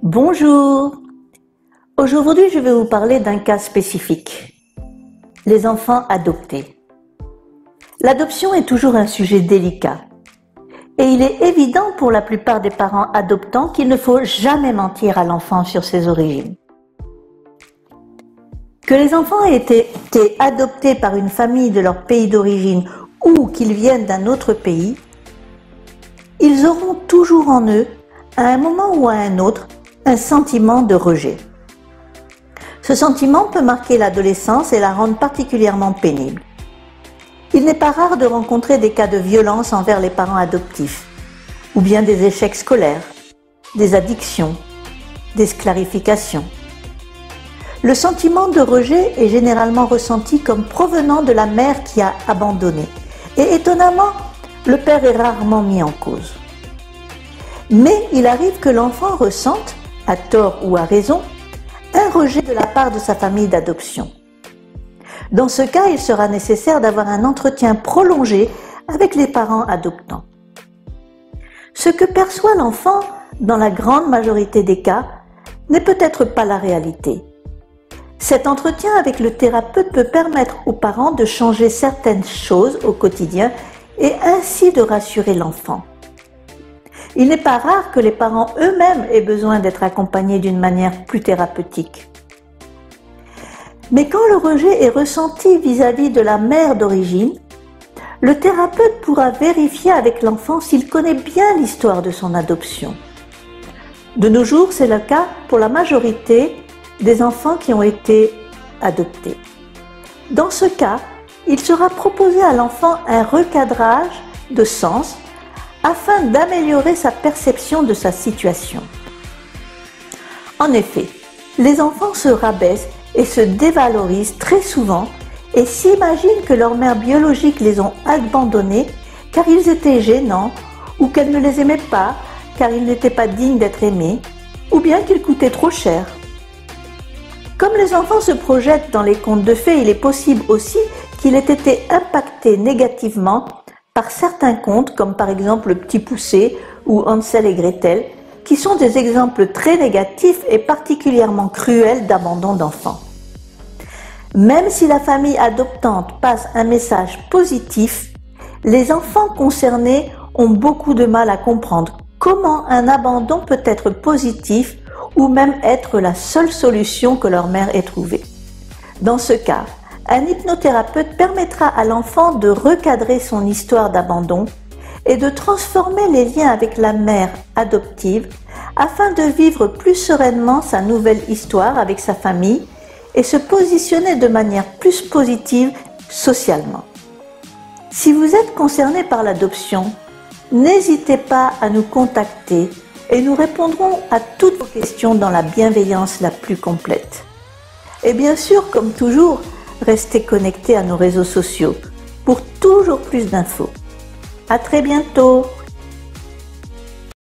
Bonjour. Aujourd'hui, je vais vous parler d'un cas spécifique. Les enfants adoptés. L'adoption est toujours un sujet délicat. Et il est évident pour la plupart des parents adoptants qu'il ne faut jamais mentir à l'enfant sur ses origines. Que les enfants aient été adoptés par une famille de leur pays d'origine ou qu'ils viennent d'un autre pays, ils auront toujours en eux, à un moment ou à un autre, un sentiment de rejet. Ce sentiment peut marquer l'adolescence et la rendre particulièrement pénible. Il n'est pas rare de rencontrer des cas de violence envers les parents adoptifs, ou bien des échecs scolaires, des addictions, des sclarifications. Le sentiment de rejet est généralement ressenti comme provenant de la mère qui a abandonné, et étonnamment, le père est rarement mis en cause. Mais il arrive que l'enfant ressente, à tort ou à raison, un rejet de la part de sa famille d'adoption. Dans ce cas, il sera nécessaire d'avoir un entretien prolongé avec les parents adoptants. Ce que perçoit l'enfant, dans la grande majorité des cas, n'est peut-être pas la réalité. Cet entretien avec le thérapeute peut permettre aux parents de changer certaines choses au quotidien et ainsi de rassurer l'enfant. Il n'est pas rare que les parents eux-mêmes aient besoin d'être accompagnés d'une manière plus thérapeutique. Mais quand le rejet est ressenti vis-à-vis de la mère d'origine, le thérapeute pourra vérifier avec l'enfant s'il connaît bien l'histoire de son adoption. De nos jours, c'est le cas pour la majorité des enfants qui ont été adoptés. Dans ce cas, il sera proposé à l'enfant un recadrage de sens afin d'améliorer sa perception de sa situation. En effet, les enfants se rabaissent et se dévalorisent très souvent et s'imaginent que leurs mères biologiques les ont abandonnés car ils étaient gênants ou qu'elles ne les aimaient pas car ils n'étaient pas dignes d'être aimés ou bien qu'ils coûtaient trop cher. Comme les enfants se projettent dans les contes de fées, il est possible aussi qu'ils aient été impactés négativement par certains contes comme par exemple Le Petit Poucet ou Hansel et Gretel, qui sont des exemples très négatifs et particulièrement cruels d'abandon d'enfants. Même si la famille adoptante passe un message positif, les enfants concernés ont beaucoup de mal à comprendre comment un abandon peut être positif ou même être la seule solution que leur mère ait trouvée. Dans ce cas, un hypnothérapeute permettra à l'enfant de recadrer son histoire d'abandon et de transformer les liens avec la mère adoptive afin de vivre plus sereinement sa nouvelle histoire avec sa famille et se positionner de manière plus positive socialement. Si vous êtes concerné par l'adoption, n'hésitez pas à nous contacter et nous répondrons à toutes vos questions dans la bienveillance la plus complète. Et bien sûr, comme toujours, restez connectés à nos réseaux sociaux pour toujours plus d'infos. À très bientôt!